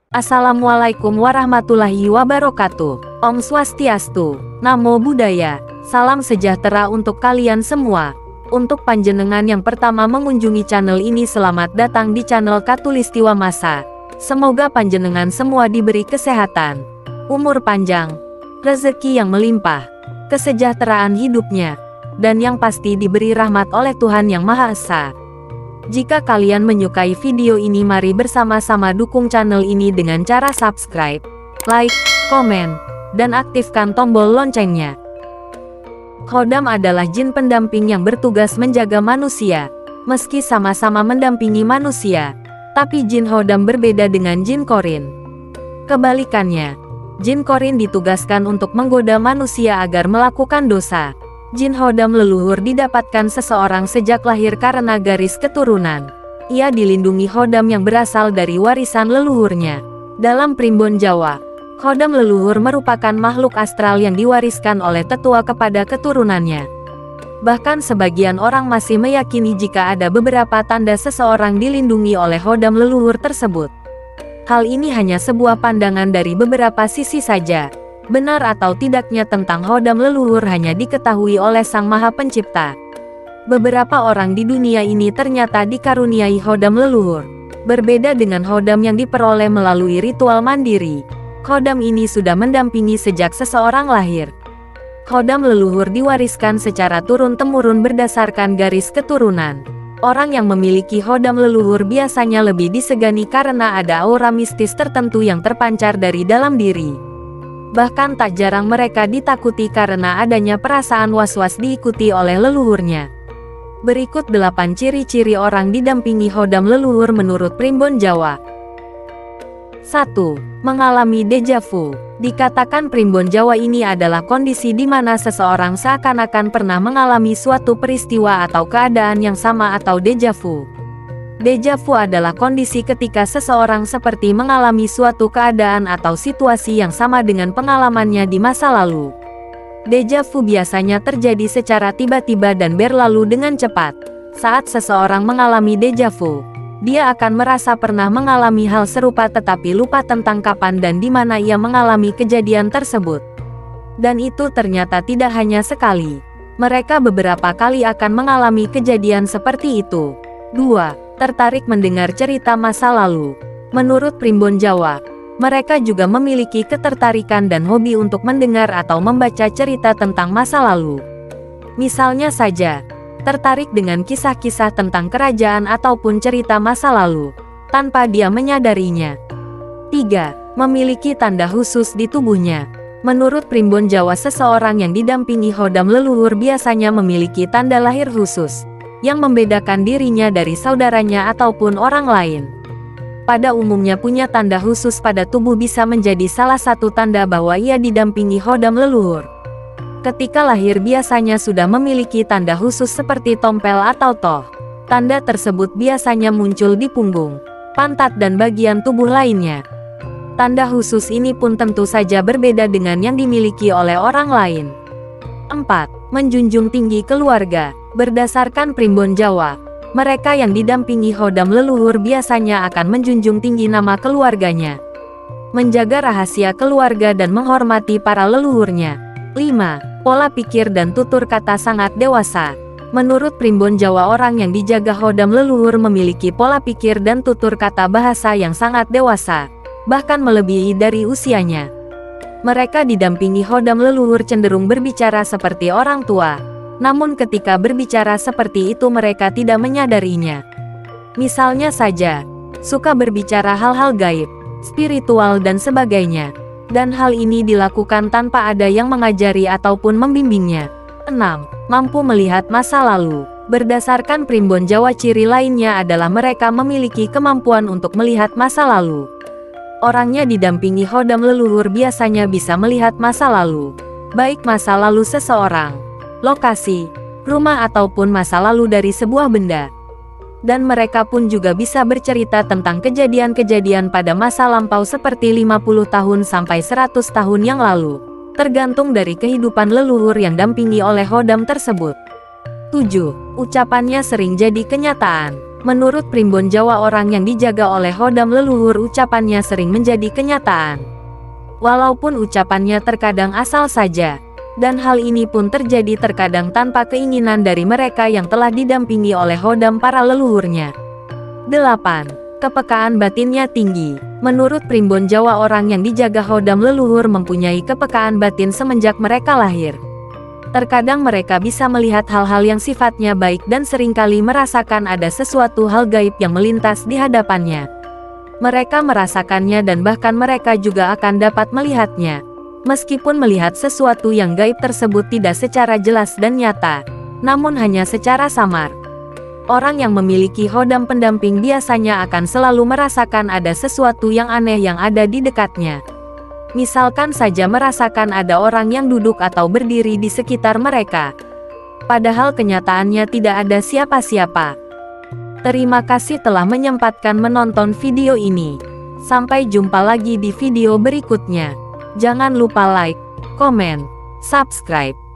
Assalamualaikum warahmatullahi wabarakatuh. Om Swastiastu, Namo Buddhaya, salam sejahtera untuk kalian semua. Untuk panjenengan yang pertama mengunjungi channel ini, selamat datang di channel Khatulistiwa Masa. Semoga panjenengan semua diberi kesehatan, umur panjang, rezeki yang melimpah, kesejahteraan hidupnya, dan yang pasti diberi rahmat oleh Tuhan Yang Maha Esa. Jika kalian menyukai video ini, mari bersama-sama dukung channel ini dengan cara subscribe, like, komen, dan aktifkan tombol loncengnya. Khodam adalah jin pendamping yang bertugas menjaga manusia. Meski sama-sama mendampingi manusia, tapi jin khodam berbeda dengan jin korin. Kebalikannya, jin korin ditugaskan untuk menggoda manusia agar melakukan dosa. Jin khodam leluhur didapatkan seseorang sejak lahir karena garis keturunan. Ia dilindungi khodam yang berasal dari warisan leluhurnya. Dalam primbon Jawa, khodam leluhur merupakan makhluk astral yang diwariskan oleh tetua kepada keturunannya. Bahkan sebagian orang masih meyakini jika ada beberapa tanda seseorang dilindungi oleh khodam leluhur tersebut. Hal ini hanya sebuah pandangan dari beberapa sisi saja. Benar atau tidaknya tentang khodam leluhur hanya diketahui oleh Sang Maha Pencipta. Beberapa orang di dunia ini ternyata dikaruniai khodam leluhur. Berbeda dengan khodam yang diperoleh melalui ritual mandiri. Khodam ini sudah mendampingi sejak seseorang lahir. Khodam leluhur diwariskan secara turun-temurun berdasarkan garis keturunan. Orang yang memiliki khodam leluhur biasanya lebih disegani karena ada aura mistis tertentu yang terpancar dari dalam diri. Bahkan tak jarang mereka ditakuti karena adanya perasaan was-was diikuti oleh leluhurnya. Berikut 8 ciri-ciri orang didampingi khodam leluhur menurut primbon Jawa. 1. Mengalami deja vu. Dikatakan primbon Jawa ini adalah kondisi di mana seseorang seakan-akan pernah mengalami suatu peristiwa atau keadaan yang sama atau deja vu. Deja vu adalah kondisi ketika seseorang seperti mengalami suatu keadaan atau situasi yang sama dengan pengalamannya di masa lalu. Deja vu biasanya terjadi secara tiba-tiba dan berlalu dengan cepat. Saat seseorang mengalami deja vu, dia akan merasa pernah mengalami hal serupa tetapi lupa tentang kapan dan di mana ia mengalami kejadian tersebut. Dan itu ternyata tidak hanya sekali. Mereka beberapa kali akan mengalami kejadian seperti itu. 2. Tertarik mendengar cerita masa lalu. Menurut primbon Jawa, mereka juga memiliki ketertarikan dan hobi untuk mendengar atau membaca cerita tentang masa lalu. Misalnya saja, tertarik dengan kisah-kisah tentang kerajaan ataupun cerita masa lalu, tanpa dia menyadarinya. 3. Memiliki tanda khusus di tubuhnya. Menurut primbon Jawa, seseorang yang didampingi khodam leluhur biasanya memiliki tanda lahir khusus yang membedakan dirinya dari saudaranya ataupun orang lain. Pada umumnya punya tanda khusus pada tubuh bisa menjadi salah satu tanda bahwa ia didampingi khodam leluhur. Ketika lahir biasanya sudah memiliki tanda khusus seperti tompel atau toh. Tanda tersebut biasanya muncul di punggung, pantat dan bagian tubuh lainnya. Tanda khusus ini pun tentu saja berbeda dengan yang dimiliki oleh orang lain. 4. Menjunjung tinggi keluarga. Berdasarkan primbon Jawa, mereka yang didampingi khodam leluhur biasanya akan menjunjung tinggi nama keluarganya, menjaga rahasia keluarga dan menghormati para leluhurnya. 5. Pola pikir dan tutur kata sangat dewasa. Menurut primbon Jawa, orang yang dijaga khodam leluhur memiliki pola pikir dan tutur kata bahasa yang sangat dewasa, bahkan melebihi dari usianya. Mereka didampingi khodam leluhur cenderung berbicara seperti orang tua. Namun ketika berbicara seperti itu mereka tidak menyadarinya. Misalnya saja, suka berbicara hal-hal gaib, spiritual dan sebagainya. Dan hal ini dilakukan tanpa ada yang mengajari ataupun membimbingnya. 6. Mampu melihat masa lalu. Berdasarkan primbon Jawa, ciri lainnya adalah mereka memiliki kemampuan untuk melihat masa lalu. Orangnya didampingi khodam leluhur biasanya bisa melihat masa lalu, baik masa lalu seseorang, lokasi, rumah ataupun masa lalu dari sebuah benda. Dan mereka pun juga bisa bercerita tentang kejadian-kejadian pada masa lampau seperti 50 tahun sampai 100 tahun yang lalu, tergantung dari kehidupan leluhur yang dampingi oleh khodam tersebut. 7. Ucapannya sering jadi kenyataan. Menurut Primbon Jawa, orang yang dijaga oleh hodam leluhur ucapannya sering menjadi kenyataan. Walaupun ucapannya terkadang asal saja, dan hal ini pun terjadi terkadang tanpa keinginan dari mereka yang telah didampingi oleh hodam para leluhurnya. 8. Kepekaan batinnya tinggi. Menurut Primbon Jawa, orang yang dijaga hodam leluhur mempunyai kepekaan batin semenjak mereka lahir. Terkadang mereka bisa melihat hal-hal yang sifatnya baik dan seringkali merasakan ada sesuatu hal gaib yang melintas di hadapannya. Mereka merasakannya dan bahkan mereka juga akan dapat melihatnya. Meskipun melihat sesuatu yang gaib tersebut tidak secara jelas dan nyata, namun hanya secara samar. Orang yang memiliki hodam pendamping biasanya akan selalu merasakan ada sesuatu yang aneh yang ada di dekatnya. Misalkan saja merasakan ada orang yang duduk atau berdiri di sekitar mereka. Padahal kenyataannya tidak ada siapa-siapa. Terima kasih telah menyempatkan menonton video ini. Sampai jumpa lagi di video berikutnya. Jangan lupa like, komen, subscribe.